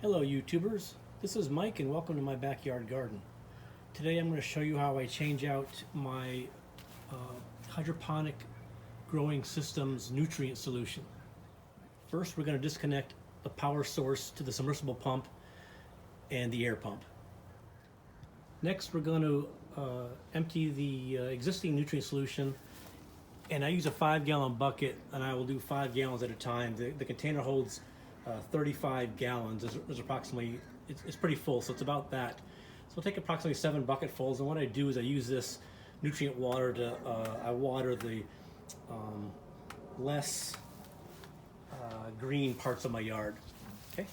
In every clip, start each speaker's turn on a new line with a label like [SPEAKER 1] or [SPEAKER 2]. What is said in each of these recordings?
[SPEAKER 1] Hello YouTubers, this is Mike and welcome to my backyard garden. Today I'm going to show you how I change out my hydroponic growing system's nutrient solution. First we're going to disconnect the power source to the submersible pump and the air pump. Next we're going to empty the existing nutrient solution, and I use a 5-gallon bucket and I will do 5 gallons at a time. The container holds 35 gallons. There's approximately, it's pretty full, so it's about that. So I'll take approximately 7 bucketfuls, and what I do is I use this nutrient water to, I water the less green parts of my yard. Okay.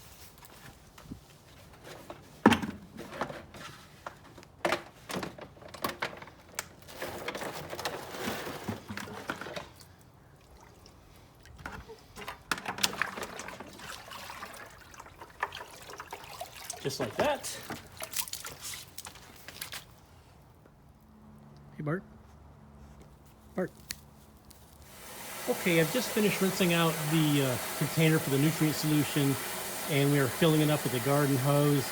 [SPEAKER 1] Just like that. Hey Bart. Bart. Okay, I've just finished rinsing out the container for the nutrient solution, and we are filling it up with a garden hose.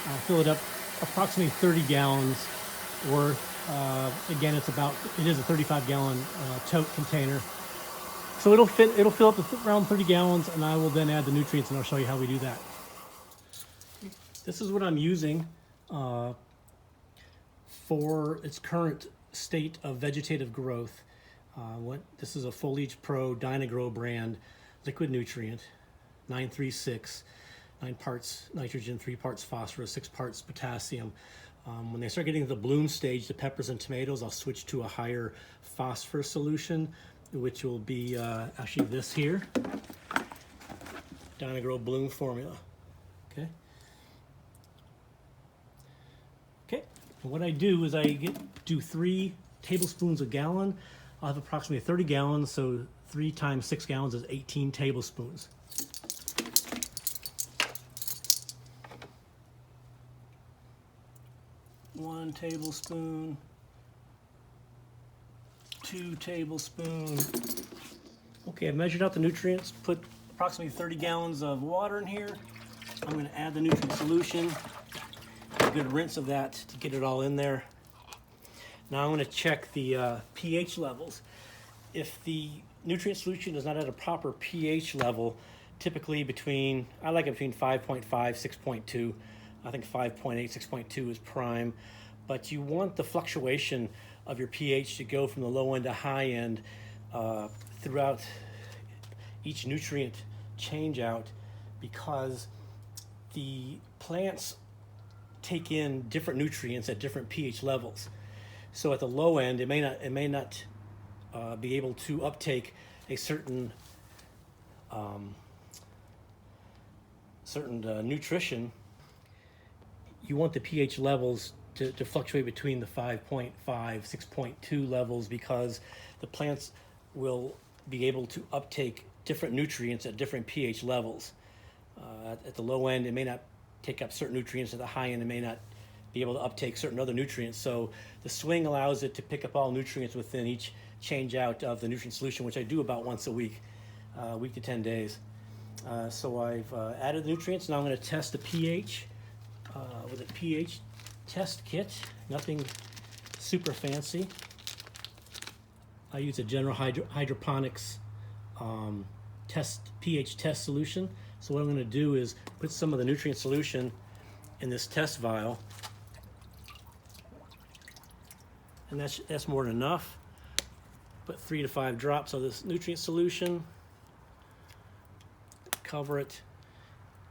[SPEAKER 1] I'll fill it up approximately 30 gallons worth. Again, it is a 35-gallon tote container. So it'll fill up to around 30 gallons, and I will then add the nutrients, and I'll show you how we do that. This is what I'm using for its current state of vegetative growth. This is a Foliage Pro Dynagrow brand liquid nutrient, 936, 9 parts nitrogen, 3 parts phosphorus, 6 parts potassium. When they start getting to the bloom stage, the peppers and tomatoes, I'll switch to a higher phosphorus solution, which will be actually this here, Dynagrow Bloom Formula. Okay. And what I do is I do 3 tablespoons a gallon. I'll have approximately 30 gallons, so 3 times 6 gallons is 18 tablespoons. One tablespoon, 2 tablespoons. Okay, I've measured out the nutrients, put approximately 30 gallons of water in here. I'm going to add the nutrient solution. A good rinse of that to get it all in there. Now I'm going to check the pH levels. If the nutrient solution is not at a proper pH level, typically I like it between 5.5, 6.2. I think 5.8, 6.2 is prime. But you want the fluctuation of your pH to go from the low end to high end throughout each nutrient change out, because the plants take in different nutrients at different pH levels. So at the low end, it may not be able to uptake a certain nutrition. You want the pH levels to fluctuate between the 5.5, 6.2 levels, because the plants will be able to uptake different nutrients at different pH levels. At the low end, it may not take up certain nutrients. At the high end, it may not be able to uptake certain other nutrients. So the swing allows it to pick up all nutrients within each change out of the nutrient solution, which I do about once a week, week to 10 days. So I've added the nutrients. Now I'm going to test the pH with a pH test kit. Nothing super fancy. I use a General Hydroponics pH test solution. So what I'm going to do is put some of the nutrient solution in this test vial, and that's more than enough. Put 3 to 5 drops of this nutrient solution, cover it,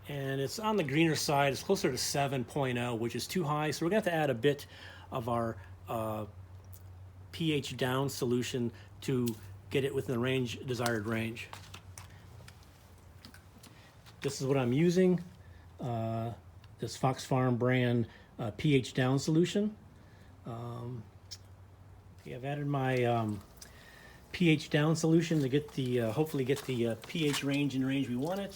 [SPEAKER 1] and it's on the greener side. It's closer to 7.0, which is too high, so we're going to have to add a bit of our pH down solution to get it within the desired range. This is what I'm using, this Fox Farm brand pH down solution. Okay, I've added my pH down solution to get the hopefully get the pH range in the range we want it.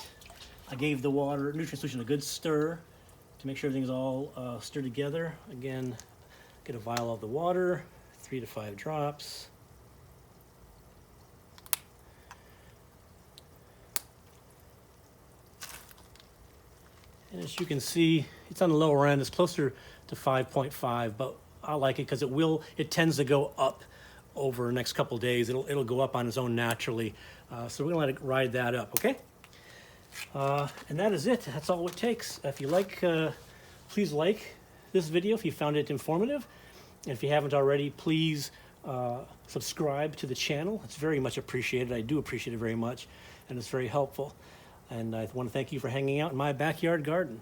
[SPEAKER 1] I gave the nutrient solution a good stir to make sure everything's all stirred together. Again, get a vial of the water, 3 to 5 drops. And as you can see, it's on the lower end. It's closer to 5.5, but I like it because it tends to go up over the next couple of days. It'll go up on its own naturally. So we're gonna let it ride that up, okay? And that is it. That's all it takes. If you like, please like this video if you found it informative. And if you haven't already, please subscribe to the channel. It's very much appreciated. I do appreciate it very much, and it's very helpful. And I want to thank you for hanging out in my backyard garden.